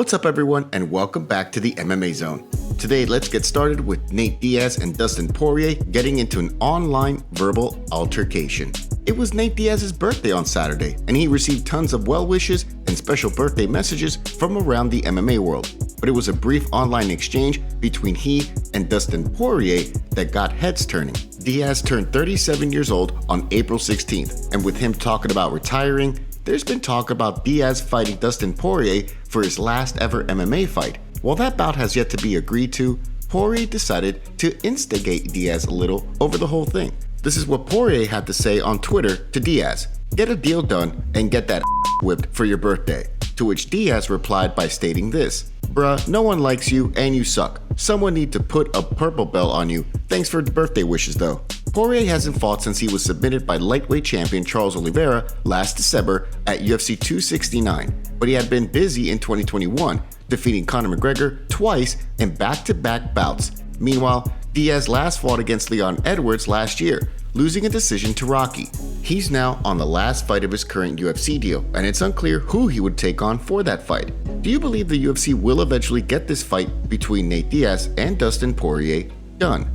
What's up everyone, and welcome back to the MMA Zone. Today let's get started with Nate Diaz and Dustin Poirier getting into an online verbal altercation. It was Nate Diaz's birthday on Saturday, and he received tons of well wishes and special birthday messages from around the MMA world. But it was a brief online exchange between he and Dustin Poirier that got heads turning. Diaz turned 37 years old on April 16th, and with him talking about retiring, there's been talk about Diaz fighting Dustin Poirier for his last ever MMA fight. While that bout has yet to be agreed to, Poirier decided to instigate Diaz a little over the whole thing. This is what Poirier had to say on Twitter to Diaz: "Get a deal done and get that whipped for your birthday." To which Diaz replied by stating this: "Bruh, no one likes you and you suck. Someone need to put a purple belt on you. Thanks for the birthday wishes though." Poirier hasn't fought since he was submitted by lightweight champion Charles Oliveira last December at UFC 269, but he had been busy in 2021, defeating Conor McGregor twice in back-to-back bouts. Meanwhile, Diaz last fought against Leon Edwards last year, losing a decision to Rocky. He's now on the last fight of his current UFC deal, and it's unclear who he would take on for that fight. Do you believe the UFC will eventually get this fight between Nate Diaz and Dustin Poirier done?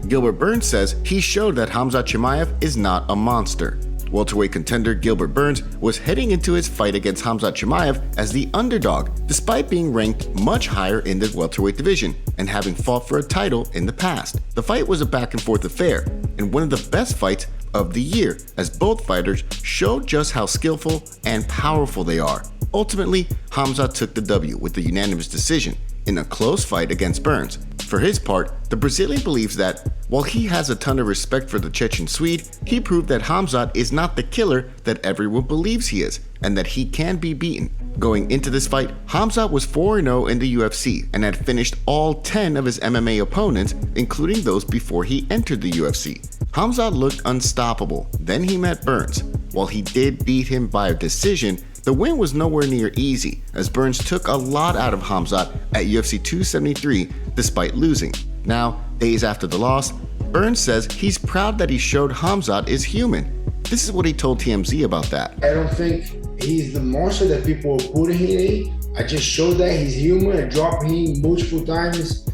Gilbert Burns says he showed that Khamzat Chimaev is not a monster. Welterweight contender Gilbert Burns was heading into his fight against Khamzat Chimaev as the underdog, despite being ranked much higher in the welterweight division and having fought for a title in the past. The fight was a back-and-forth affair and one of the best fights of the year, as both fighters showed just how skillful and powerful they are. Ultimately, Khamzat took the W with a unanimous decision in a close fight against Burns. For his part, the Brazilian believes that, while he has a ton of respect for the Chechen Swede, he proved that Khamzat is not the killer that everyone believes he is, and that he can be beaten. Going into this fight, Khamzat was 4-0 in the UFC and had finished all 10 of his MMA opponents, including those before he entered the UFC. Khamzat looked unstoppable. Then he met Burns. While he did beat him by a decision, the win was nowhere near easy, as Burns took a lot out of Khamzat at UFC 273 despite losing. Now, days after the loss, Burns says he's proud that he showed Khamzat is human. This is what he told TMZ about that. "I don't think he's the monster that people are putting him in. I just showed that he's human. I dropped him multiple times,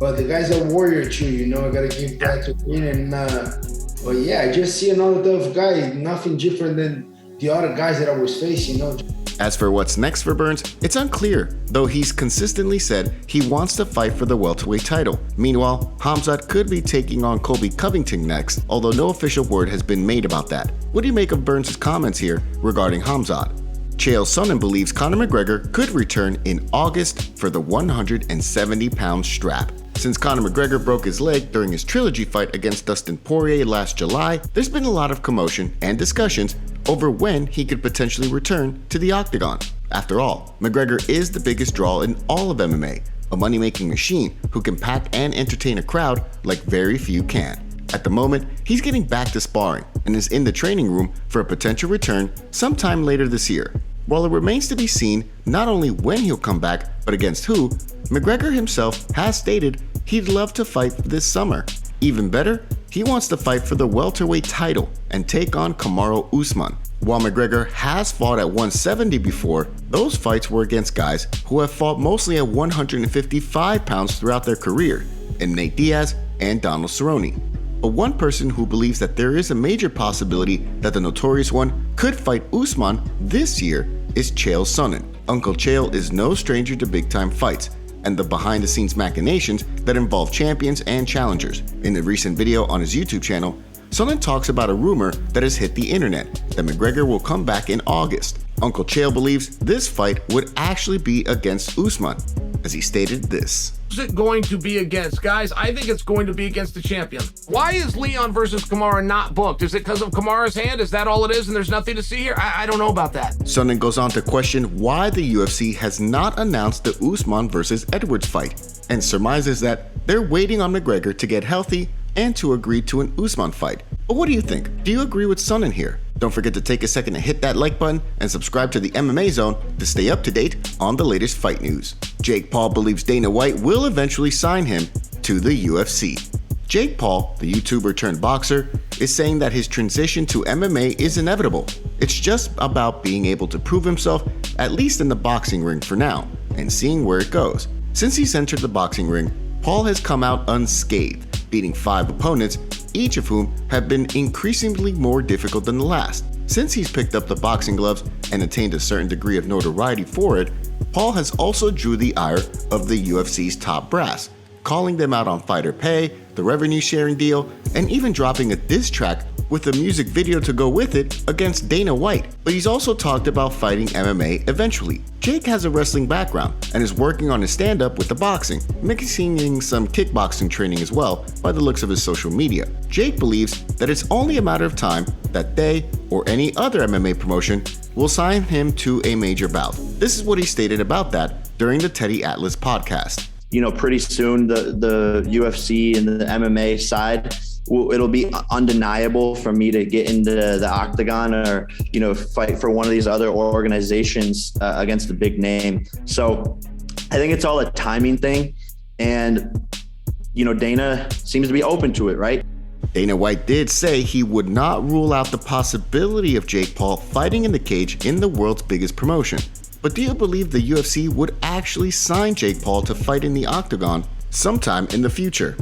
but the guy's a warrior too, I gotta give that to him. But yeah, I just see another tough guy, nothing different than the other guys that I was facing, As for what's next for Burns, it's unclear, though he's consistently said he wants to fight for the welterweight title. Meanwhile, Khamzat could be taking on Colby Covington next, although no official word has been made about that. What do you make of Burns' comments here regarding Khamzat? Chael Sonnen believes Conor McGregor could return in August for the 170-pound strap. Since Conor McGregor broke his leg during his trilogy fight against Dustin Poirier last July, there's been a lot of commotion and discussions over when he could potentially return to the octagon. After all, McGregor is the biggest draw in all of MMA, a money-making machine who can pack and entertain a crowd like very few can. At the moment, he's getting back to sparring and is in the training room for a potential return sometime later this year. While it remains to be seen not only when he'll come back, but against who, McGregor himself has stated he'd love to fight this summer. Even better, he wants to fight for the welterweight title and take on Kamaru Usman. While McGregor has fought at 170 before, those fights were against guys who have fought mostly at 155 pounds throughout their career, in Nate Diaz and Donald Cerrone. But one person who believes that there is a major possibility that the Notorious One could fight Usman this year is Chael Sonnen. Uncle Chael is no stranger to big-time fights and the behind-the-scenes machinations that involve champions and challengers. In a recent video on his YouTube channel, Sonnen talks about a rumor that has hit the internet that McGregor will come back in August. Uncle Chael believes this fight would actually be against Usman, as he stated this. Who's it going to be against? Guys, I think it's going to be against the champion. Why is Leon versus Kamaru not booked? Is it because of Kamaru's hand? Is that all it is and there's nothing to see here? I don't know about that. Sonnen goes on to question why the UFC has not announced the Usman versus Edwards fight, and surmises that they're waiting on McGregor to get healthy and to agree to an Usman fight. But what do you think? Do you agree with Sonnen here? Don't forget to take a second to hit that like button and subscribe to the MMA Zone to stay up to date on the latest fight news. Jake Paul believes Dana White will eventually sign him to the UFC. Jake Paul, the YouTuber turned boxer, is saying that his transition to MMA is inevitable. It's just about being able to prove himself, at least in the boxing ring for now, and seeing where it goes. Since he's entered the boxing ring, Paul has come out unscathed, beating 5 opponents, each of whom have been increasingly more difficult than the last. Since he's picked up the boxing gloves and attained a certain degree of notoriety for it, Paul has also drew the ire of the UFC's top brass, calling them out on fighter pay, the revenue sharing deal, and even dropping a diss track with a music video to go with it against Dana White. But he's also talked about fighting MMA eventually. Jake has a wrestling background and is working on his stand-up with the boxing, mixing in some kickboxing training as well by the looks of his social media. Jake believes that it's only a matter of time that they or any other MMA promotion will sign him to a major bout. This is what he stated about that during the Teddy Atlas podcast. You know, pretty soon the UFC and the MMA side, it'll be undeniable for me to get into the octagon or, you know, fight for one of these other organizations against a big name. So I think it's all a timing thing. And, you know, Dana seems to be open to it, right? Dana White did say he would not rule out the possibility of Jake Paul fighting in the cage in the world's biggest promotion. But do you believe the UFC would actually sign Jake Paul to fight in the octagon sometime in the future?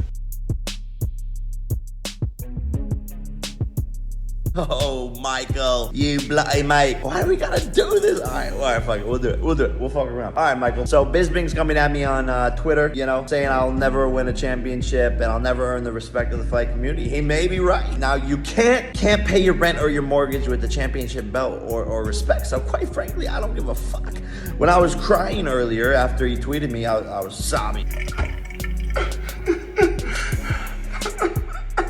Oh, Michael, you bloody mate. Why do we gotta do this? All right, fuck it. We'll do it. We'll fuck around. All right, Michael. So Bisping's coming at me on Twitter, you know, saying I'll never win a championship and I'll never earn the respect of the fight community. He may be right. Now, you can't pay your rent or your mortgage with the championship belt or respect. So quite frankly, I don't give a fuck. When I was crying earlier after he tweeted me, I was sobbing.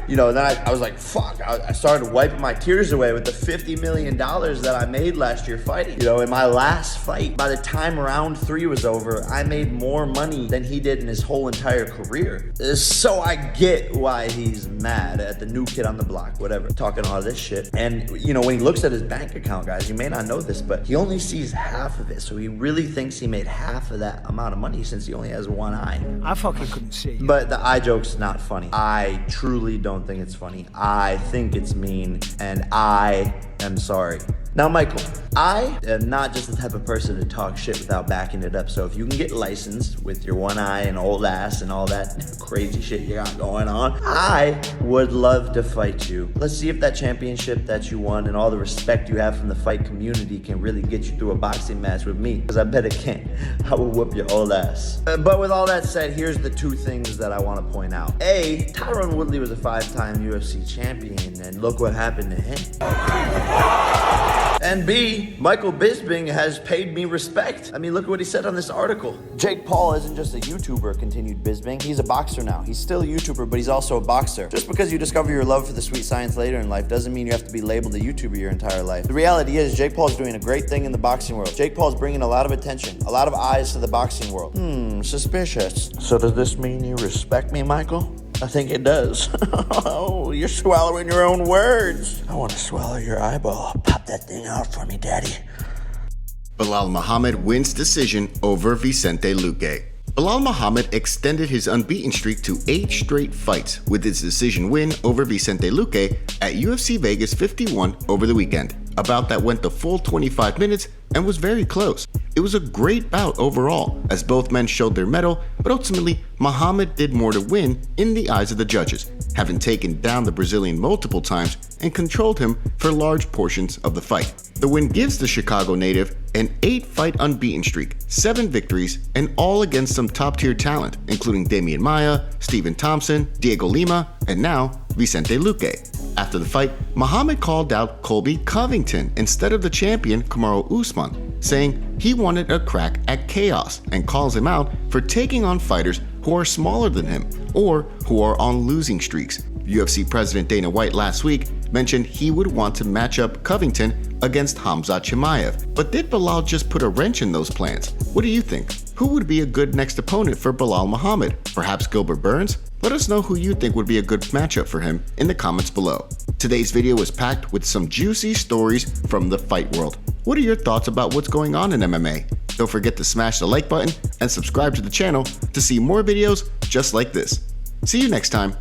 You know, then I was like, fuck. I started wiping my tears away with the $50 million that I made last year fighting. You know, in my last fight, by the time round 3 was over, I made more money than he did in his whole entire career. So I get why he's mad at the new kid on the block, whatever, talking all this shit. And, you know, when he looks at his bank account, guys, you may not know this, but he only sees half of it. So he really thinks he made half of that amount of money since he only has one eye. I fucking couldn't see. But the eye joke's not funny. I truly don't think it's funny. I think it's mean, and I am sorry. Now, Michael, I am not just the type of person to talk shit without backing it up. So if you can get licensed with your one eye and old ass and all that crazy shit you got going on, I would love to fight you. Let's see if that championship that you won and all the respect you have from the fight community can really get you through a boxing match with me. Because I bet it can't. I will whoop your old ass. But with all that said, here's the 2 things that I want to point out. A, Tyron Woodley was a 5-time UFC champion, and look what happened to him. And B, Michael Bisping has paid me respect. I mean, look what he said on this article. Jake Paul isn't just a YouTuber, continued Bisping. He's a boxer now. He's still a YouTuber, but he's also a boxer. Just because you discover your love for the sweet science later in life doesn't mean you have to be labeled a YouTuber your entire life. The reality is, Jake Paul's doing a great thing in the boxing world. Jake Paul's bringing a lot of attention, a lot of eyes to the boxing world. Suspicious. So does this mean you respect me, Michael? I think it does. Oh, you're swallowing your own words. I want to swallow your eyeball. Pop that thing out for me, Daddy. Belal Muhammad wins decision over Vicente Luque. Belal Muhammad extended his unbeaten streak to 8 straight fights with his decision win over Vicente Luque at UFC Vegas 51 over the weekend. A bout that went the full 25 minutes and was very close. It was a great bout overall, as both men showed their mettle, but ultimately, Muhammad did more to win in the eyes of the judges, having taken down the Brazilian multiple times and controlled him for large portions of the fight. The win gives the Chicago native an 8-fight unbeaten streak, 7 victories, and all against some top-tier talent, including Damian Maia, Stephen Thompson, Diego Lima, and now Vicente Luque. After the fight, Muhammad called out Colby Covington instead of the champion Kamaru Usman, saying he wanted a crack at chaos and calls him out for taking on fighters who are smaller than him or who are on losing streaks. UFC President Dana White last week mentioned he would want to match up Covington against Khamzat Chimaev. But did Belal just put a wrench in those plans? What do you think? Who would be a good next opponent for Belal Muhammad? Perhaps Gilbert Burns? Let us know who you think would be a good matchup for him in the comments below. Today's video was packed with some juicy stories from the fight world. What are your thoughts about what's going on in MMA? Don't forget to smash the like button and subscribe to the channel to see more videos just like this. See you next time.